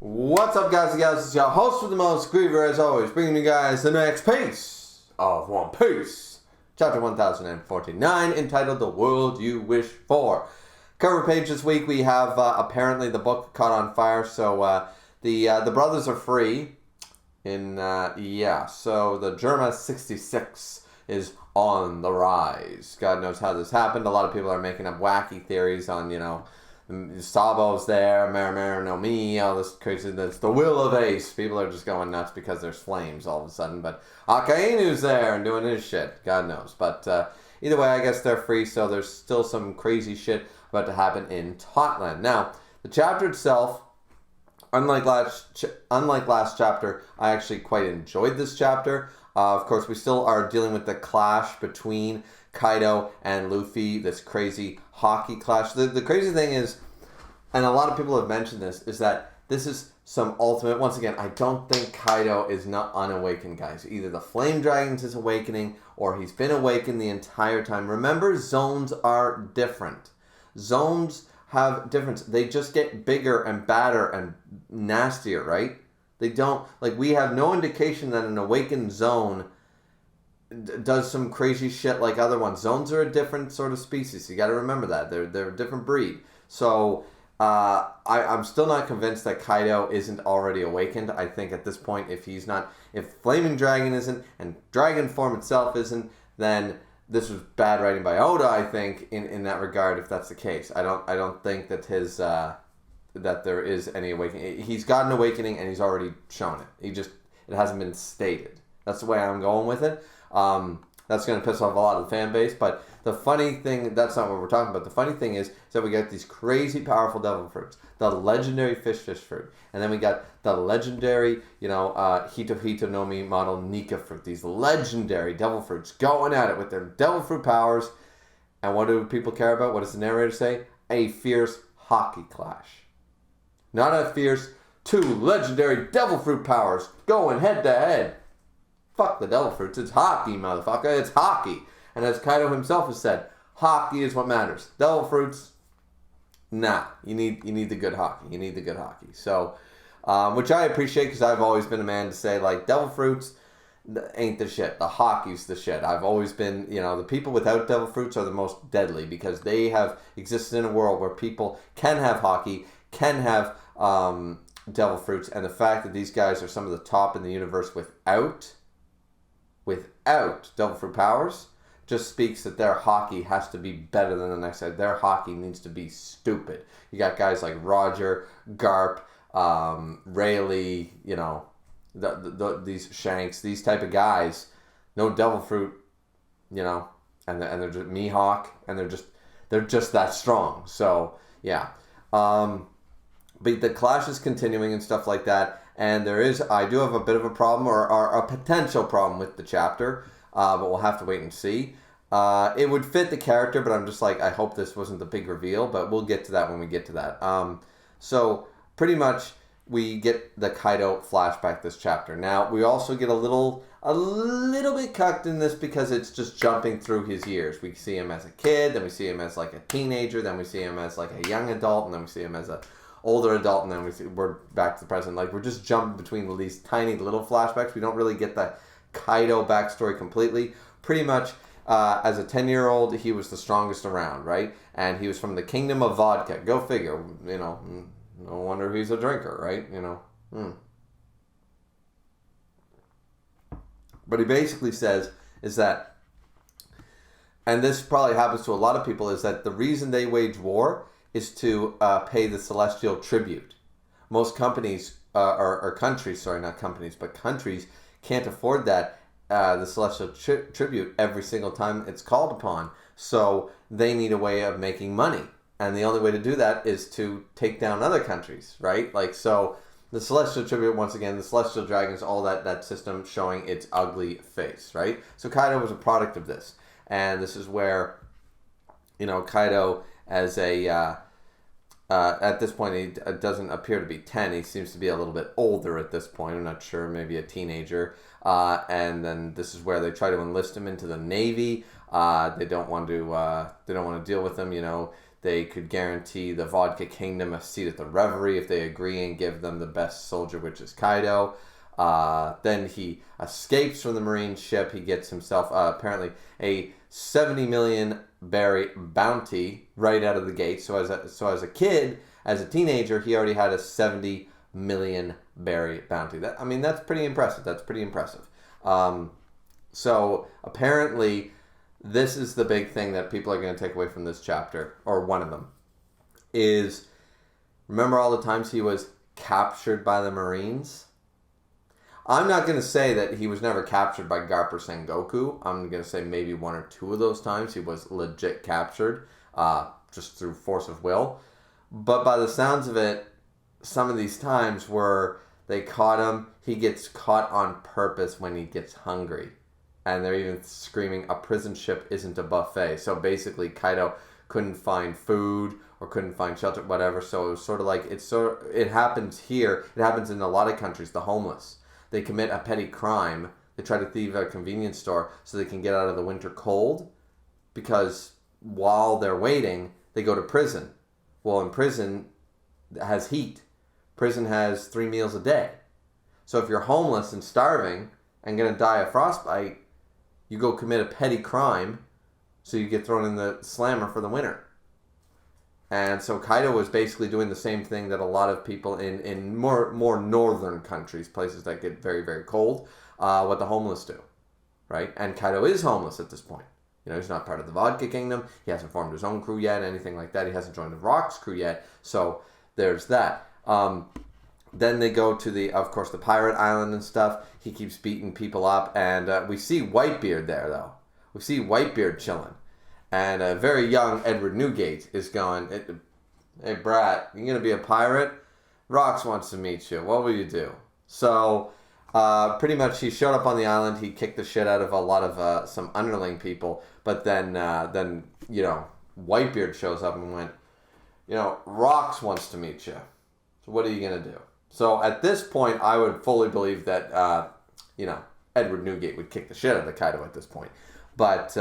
What's up, guys and gals? It's your host with the most, Griever, as always, bringing you guys the next piece of One Piece. Chapter 1049, entitled The World You Wish For. Cover page this week, we have, apparently, the book caught on fire, so the brothers are free. So the Germa 66 is on the rise. God knows how this happened. A lot of people are making up wacky theories on, Sabo's there, Marimar no Mi, all this crazy. That's the will of Ace. People are just going nuts because there's flames all of a sudden. But Akainu's there and doing his shit. God knows. But either way, I guess they're free, so there's still some crazy shit about to happen in Totland. Now, the chapter itself, unlike last chapter, I actually quite enjoyed this chapter. Of course, we still are dealing with the clash between Kaido and Luffy, this crazy hockey clash. The crazy thing is, and a lot of people have mentioned this, is that this is some ultimate, once again, I don't think Kaido is not unawakened, guys. Either the Flame Dragon's is awakening, or he's been awakened the entire time. Remember, zones are different. Zones have difference. They just get bigger and badder and nastier, right? They don't, we have no indication that an awakened zone does some crazy shit like other ones. Zones are a different sort of species. You got to remember that. They're a different breed. So I'm still not convinced that Kaido isn't already awakened. I think at this point, if Flaming Dragon isn't, and Dragon form itself isn't, then this was bad writing by Oda, I think, in that regard, if that's the case. I don't think that his that there is any awakening. He's got an awakening and he's already shown it. It hasn't been stated. That's the way I'm going with it. That's going to piss off a lot of the fan base, but the funny thing, that's not what we're talking about. The funny thing is that we got these crazy powerful devil fruits, the legendary fish fruit, and then we got the legendary, Hito no Mi model Nika fruit, these legendary devil fruits going at it with their devil fruit powers. And what do people care about? What does the narrator say? A fierce hockey clash. Not a fierce, two legendary devil fruit powers going head to head. Fuck the devil fruits. It's hockey, motherfucker. It's hockey. And as Kaido himself has said, hockey is what matters. Devil fruits, nah. You need the good hockey. You need the good hockey. So, which I appreciate, because I've always been a man to say, devil fruits ain't the shit. The hockey's the shit. I've always been, the people without devil fruits are the most deadly, because they have existed in a world where people can have hockey, can have devil fruits, and the fact that these guys are some of the top in the universe without devil fruit powers just speaks that their hockey has to be better than the next guy. Their hockey needs to be stupid. You got guys like Roger, Garp, Rayleigh, these Shanks, these type of guys, no devil fruit, and they're just Mihawk, and they're just that strong. So yeah, but the clash is continuing and stuff like that. And I do have a bit of a problem, or a potential problem with the chapter, but we'll have to wait and see. It would fit the character, but I'm just I hope this wasn't the big reveal, but we'll get to that when we get to that. So pretty much we get the Kaido flashback this chapter. Now we also get a little bit cucked in this, because it's just jumping through his years. We see him as a kid, then we see him as a teenager, then we see him as a young adult, and then we see him as a older adult, and then we're back to the present. We're just jumping between these tiny little flashbacks. We don't really get the Kaido backstory completely. Pretty much, as a 10-year-old, he was the strongest around, right? And he was from the kingdom of vodka. Go figure. No wonder he's a drinker, right? But he basically says is that, and this probably happens to a lot of people, is that the reason they wage war is to pay the celestial tribute. Most companies, or countries, sorry, not companies, but countries can't afford that, the celestial tribute every single time it's called upon. So they need a way of making money. And the only way to do that is to take down other countries, right? So the celestial tribute, once again, the celestial dragons, all that system showing its ugly face, right? So Kaido was a product of this. And this is where, Kaido, as a at this point, he doesn't appear to be 10. He seems to be a little bit older at this point. I'm not sure, maybe a teenager. And then this is where they try to enlist him into the Navy. They don't want to deal with him. You know, they could guarantee the Vodka Kingdom a seat at the Reverie if they agree and give them the best soldier, which is Kaido. Then he escapes from the Marine ship. He gets himself apparently a 70 million berry bounty right out of the gate. So as a kid, as a teenager, he already had a 70 million berry bounty. That's pretty impressive. So apparently, this is the big thing that people are going to take away from this chapter, or one of them, is remember all the times he was captured by the Marines? I'm not going to say that he was never captured by Garp or Sengoku. I'm going to say maybe one or two of those times he was legit captured, just through force of will. But by the sounds of it, some of these times where they caught him, he gets caught on purpose when he gets hungry. And they're even screaming, a prison ship isn't a buffet. So basically, Kaido couldn't find food or couldn't find shelter, whatever. So it was sort of like, it happens here. It happens in a lot of countries, the homeless. They commit a petty crime. They try to thieve a convenience store so they can get out of the winter cold, because while they're waiting, they go to prison. Well, in prison, it has heat. Prison has 3 meals a day. So if you're homeless and starving and going to die of frostbite, you go commit a petty crime so you get thrown in the slammer for the winter. And so Kaido was basically doing the same thing that a lot of people in more northern countries, places that get very, very cold, what the homeless do, right? And Kaido is homeless at this point. You know, he's not part of the Vodka Kingdom. He hasn't formed his own crew yet, anything like that. He hasn't joined the Rock's crew yet. So there's that. Then they go to of course, the pirate island and stuff. He keeps beating people up. And we see Whitebeard there, though. We see Whitebeard chilling. And a very young Edward Newgate is going, hey, Brat, you going to be a pirate? Rox wants to meet you. What will you do? So, pretty much he showed up on the island. He kicked the shit out of a lot of some underling people. But then Whitebeard shows up and went, Rox wants to meet you. So what are you going to do? So at this point, I would fully believe that, Edward Newgate would kick the shit out of Kaido at this point. But,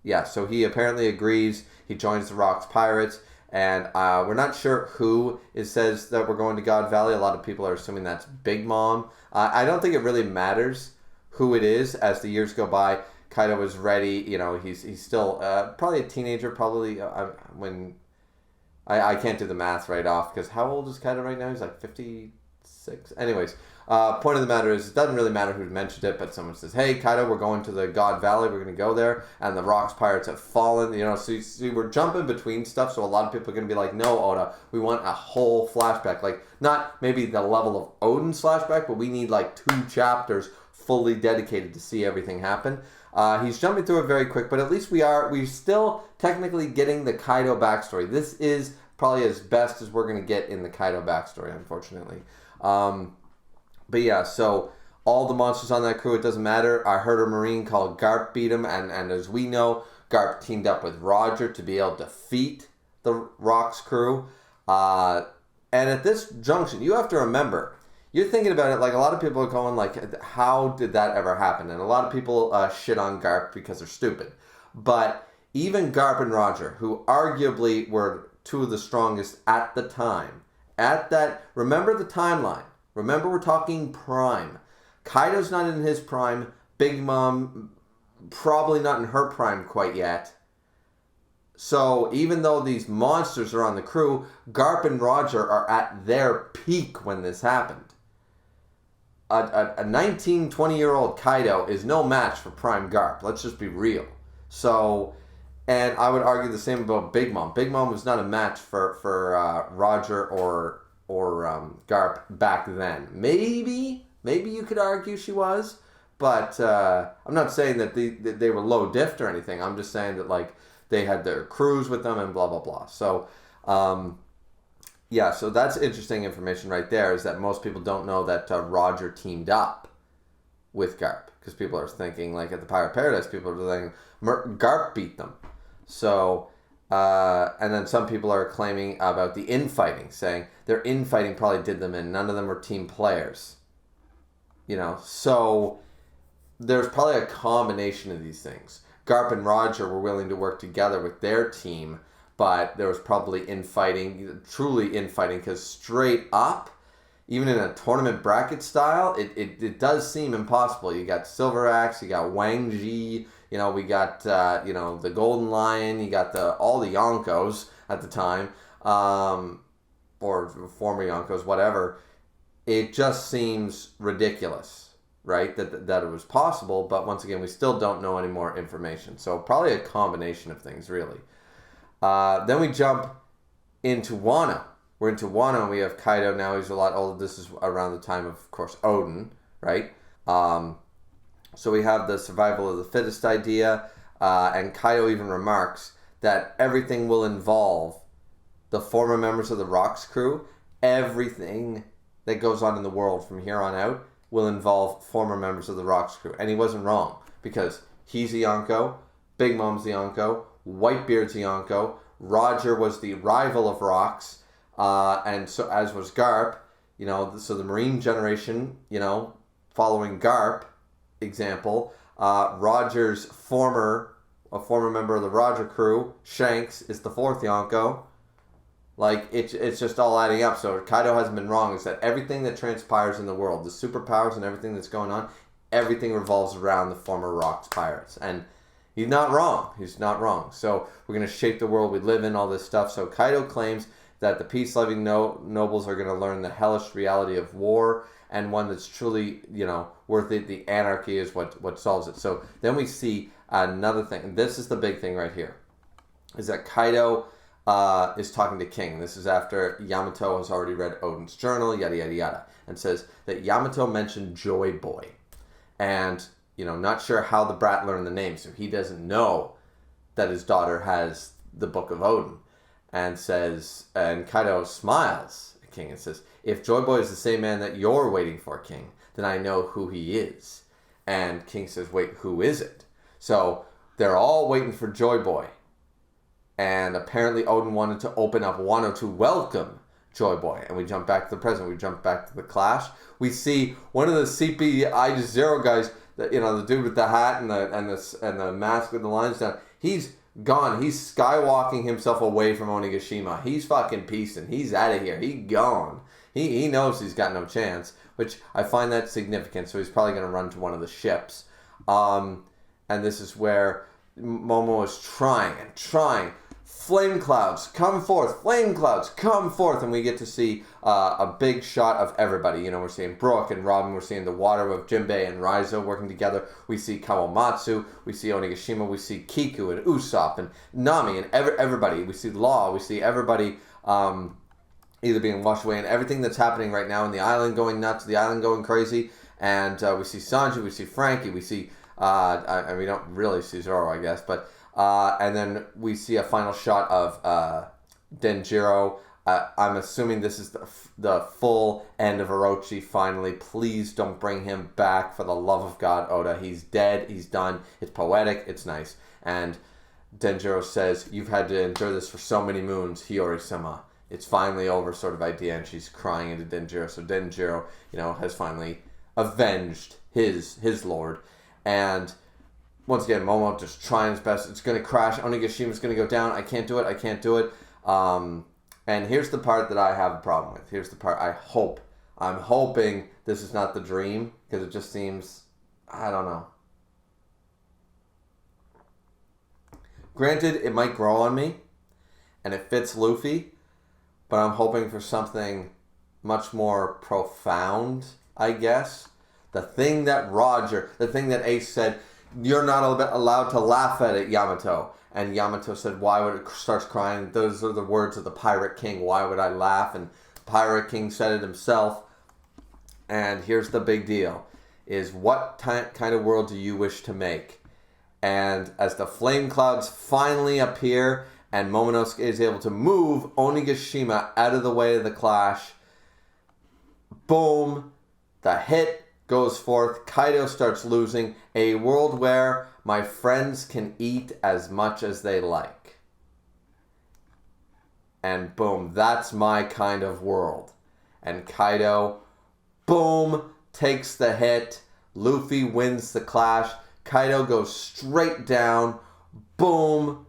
yeah, so he apparently agrees. He joins the Rock's Pirates, and we're not sure who says that we're going to God Valley. A lot of people are assuming that's Big Mom. I don't think it really matters who it is. As the years go by, Kaido is ready. He's still probably a teenager. Probably when I can't do the math right off, because how old is Kaido right now? He's like 56. Anyways. Point of the matter is, it doesn't really matter who mentioned it, but someone says, hey, Kaido, we're going to the God Valley, we're going to go there, and the Rock's Pirates have fallen, so we're jumping between stuff, so a lot of people are going to be like, no, Oda, we want a whole flashback, like, not maybe the level of Odin's flashback, but we need like 2 chapters fully dedicated to see everything happen. He's jumping through it very quick, but at least we're still technically getting the Kaido backstory. This is probably as best as we're going to get in the Kaido backstory, unfortunately. But yeah, so all the monsters on that crew, it doesn't matter. I heard a Marine called Garp beat him, and as we know, Garp teamed up with Roger to be able to defeat the Rock's crew. And at this junction, you have to remember, you're thinking about it like a lot of people are going like, how did that ever happen? And a lot of people shit on Garp because they're stupid. But even Garp and Roger, who arguably were 2 of the strongest at the time, remember the timeline. Remember, we're talking prime. Kaido's not in his prime. Big Mom, probably not in her prime quite yet. So even though these monsters are on the crew, Garp and Roger are at their peak when this happened. A 19, 20-year-old Kaido is no match for prime Garp. Let's just be real. So, and I would argue the same about Big Mom. Big Mom was not a match for Roger or Garp back then. Maybe you could argue she was, but I'm not saying that they were low diffed or anything. I'm just saying that like they had their crews with them and blah blah blah. So yeah, so that's interesting information right there. Is that most people don't know that Roger teamed up with Garp, because people are thinking like at the Pirate Paradise, people are thinking Garp beat them. So And then some people are claiming about the infighting, saying their infighting probably did them in. None of them were team players. So there's probably a combination of these things. Garp and Roger were willing to work together with their team, but there was probably infighting, truly infighting, because straight up, even in a tournament bracket style, it does seem impossible. You got Silver Axe, you got Wang Ji, we got the Golden Lion, you got all the Yonkos at the time, or former Yonkos, whatever. It just seems ridiculous, right? That it was possible, but once again, we still don't know any more information. So probably a combination of things, really. Then we jump into Wano. We're into Wano, and we have Kaido now. He's a lot older. This is around the time of course, Odin, right? So we have the survival of the fittest idea, and Kaido even remarks that everything will involve the former members of the Rocks crew. Everything that goes on in the world from here on out will involve former members of the Rocks crew. And he wasn't wrong, because he's a Yonko, Big Mom's the Yonko, Whitebeard's a Yonko, Roger was the rival of Rocks, and so as was Garp, so the Marine generation, following Garp, example, Roger's a former member of the Roger crew, Shanks, is the fourth Yonko. Like, it's just all adding up. So Kaido hasn't been wrong. Is that everything that transpires in the world, the superpowers and everything that's going on, everything revolves around the former Rocks pirates. And he's not wrong. He's not wrong. So we're going to shape the world we live in, all this stuff. So Kaido claims that the peace-loving nobles are going to learn the hellish reality of war, and one that's truly, worth it. The anarchy is what solves it. So then we see another thing. And this is the big thing right here, is that Kaido is talking to King. This is after Yamato has already read Odin's journal, yada, yada, yada, and says that Yamato mentioned Joy Boy. And, not sure how the brat learned the name, so he doesn't know that his daughter has the Book of Odin. And Kaido smiles at King and says, if Joy Boy is the same man that you're waiting for, King, then I know who he is. And King says, wait, who is it? So they're all waiting for Joy Boy. And apparently Odin wanted to open up Wano to welcome Joy Boy. And we jump back to the present. We jump back to the clash. We see one of the CP I0 guys, the dude with the hat and the mask with the lines down. He's gone. He's skywalking himself away from Onigashima. He's fucking peacing. He's out of here. He's gone. He knows he's got no chance, which I find that significant. So he's probably going to run to one of the ships. And this is where Momo is trying. Flame clouds, come forth. Flame clouds, come forth. And we get to see a big shot of everybody. We're seeing Brook and Robin. We're seeing the water of Jinbei and Raizo working together. We see Kawamatsu. We see Onigashima. We see Kiku and Usopp and Nami and everybody. We see Law. We see everybody either being washed away, and everything that's happening right now in the island going nuts, the island going crazy. And we see Sanji. We see Frankie. We see, we don't really see Zoro, I guess, but... and then we see a final shot of Denjiro. I'm assuming this is the full end of Orochi finally. Please don't bring him back, for the love of God, Oda. He's dead. He's done. It's poetic. It's nice. And Denjiro says, you've had to endure this for so many moons, Hiyori-sama. It's finally over, sort of idea. And she's crying into Denjiro. So Denjiro, has finally avenged his lord. And... once again, Momo just trying his best. It's going to crash. Onigashima's going to go down. I can't do it. And here's the part that I have a problem with. Here's the part I'm hoping this is not the dream, because it just seems, I don't know. Granted, it might grow on me, and it fits Luffy, but I'm hoping for something much more profound, I guess. The thing that Ace said, you're not allowed to laugh at it, Yamato. And Yamato said, why would it, starts crying, those are the words of the Pirate King, why would I laugh? And Pirate King said it himself. And here's the big deal, is what kind of world do you wish to make? And as the flame clouds finally appear, and Momonosuke is able to move Onigashima out of the way of the clash, boom, the hit goes forth. Kaido starts losing. A world where my friends can eat as much as they like. And boom, that's my kind of world. And Kaido, boom, takes the hit. Luffy wins the clash. Kaido goes straight down. Boom.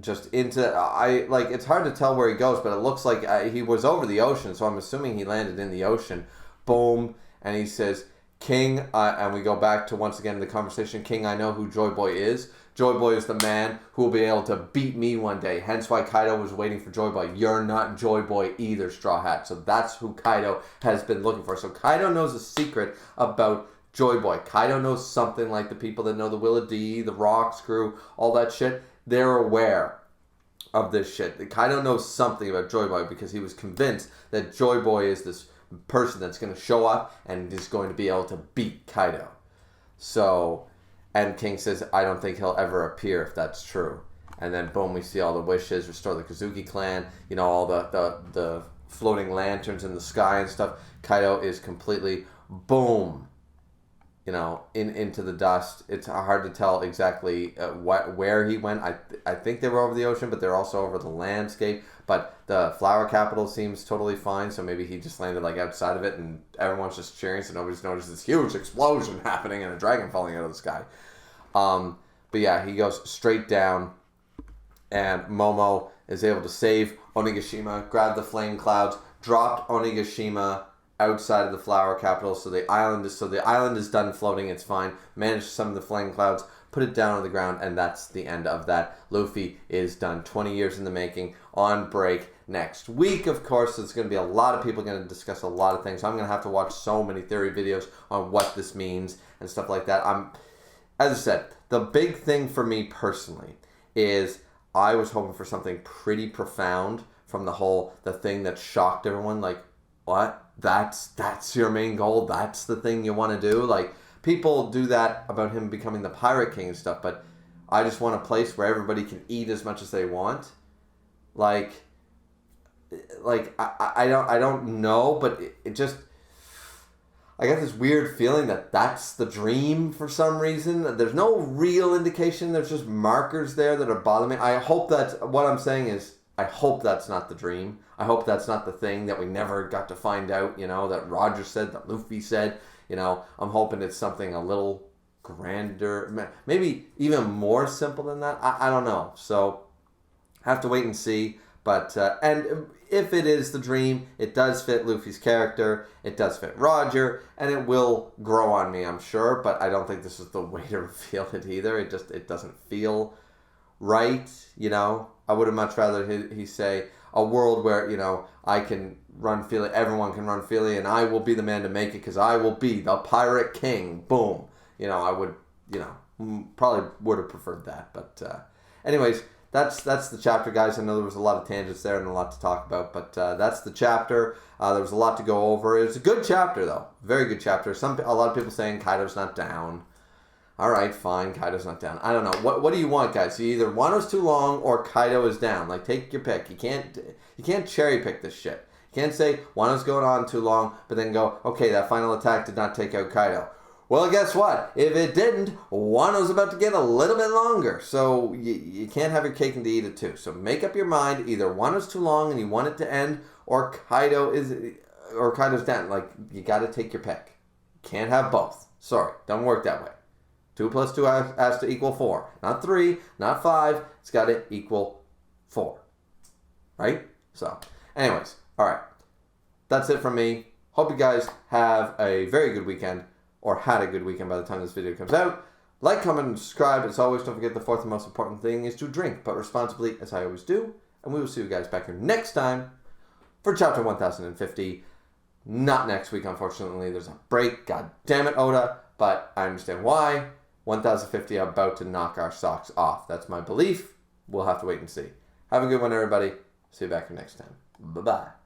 Just into... it's hard to tell where he goes, but it looks like he was over the ocean, so I'm assuming he landed in the ocean. Boom. And he says, King, and we go back to, once again, the conversation, King, I know who Joy Boy is. Joy Boy is the man who will be able to beat me one day. Hence why Kaido was waiting for Joy Boy. You're not Joy Boy either, Straw Hat. So that's who Kaido has been looking for. So Kaido knows a secret about Joy Boy. Kaido knows something, like the people that know the Willa D, the Rocks crew, all that shit. They're aware of this shit. Kaido knows something about Joy Boy because he was convinced that Joy Boy is this person that's going to show up and is going to be able to beat Kaido. So... And King says, I don't think he'll ever appear if that's true. And then boom, we see all the wishes, restore the Kozuki clan, all the floating lanterns in the sky and stuff. Kaido is completely boom, into the dust. It's hard to tell exactly where he went. I think they were over the ocean, but they're also over the landscape. But the flower capital seems totally fine, so maybe he just landed outside of it and everyone's just cheering, so nobody's noticed this huge explosion happening and a dragon falling out of the sky. But yeah, he goes straight down, and Momo is able to save Onigashima, grab the flame clouds, dropped Onigashima outside of the flower capital, so the island is done floating. It's fine. Managed some of the flame clouds, put it down on the ground, and that's the end of that. Luffy is done. 20 years in the making, on break next week, of course. So there's going to be a lot of people going to discuss a lot of things. So I'm going to have to watch so many theory videos on what this means and stuff like that. As I said, the big thing for me personally is I was hoping for something pretty profound from the thing that shocked everyone. Like, what? That's your main goal? That's the thing you want to do? People do that about him becoming the Pirate King and stuff, but I just want a place where everybody can eat as much as they want. I don't know, but it just... I got this weird feeling that that's the dream for some reason. There's no real indication. There's just markers there that are bothering me. I hope what I'm saying is, I hope that's not the dream. I hope that's not the thing that we never got to find out, that Roger said, that Luffy said. I'm hoping it's something a little grander, maybe even more simple than that. I don't know. So, have to wait and see. But, and if it is the dream, it does fit Luffy's character, it does fit Roger, and it will grow on me, I'm sure, but I don't think this is the way to reveal it either. It doesn't feel right, I would have much rather he say a world where, I can run freely, everyone can run freely, and I will be the man to make it because I will be the Pirate King. Boom. I would, probably would have preferred that. But anyways, that's the chapter, guys. I know there was a lot of tangents there and a lot to talk about, but that's the chapter. There was a lot to go over. It was a good chapter, though. Very good chapter. A lot of people saying Kaido's not down. All right, fine. Kaido's not down. I don't know. What do you want, guys? You either Wano's too long or Kaido is down. Take your pick. You can't cherry pick this shit. You can't say Wano's going on too long, but then go, okay, that final attack did not take out Kaido. Well, guess what? If it didn't, Wano's about to get a little bit longer. So you can't have your cake and eat it too. So make up your mind. Either Wano's too long and you want it to end, or Kaido's down. You got to take your pick. Can't have both. Sorry, don't work that way. 2 plus 2 has to equal 4. Not 3, not 5. It's got to equal 4. Right? So, anyways, all right. That's it from me. Hope you guys have a very good weekend, or had a good weekend by the time this video comes out. Like, comment, and subscribe. As always, don't forget the fourth and most important thing is to drink, but responsibly, as I always do. And we will see you guys back here next time for chapter 1050. Not next week, unfortunately. There's a break. God damn it, Oda. But I understand why. 1050 are about to knock our socks off. That's my belief. We'll have to wait and see. Have a good one, everybody. See you back here next time. Bye-bye.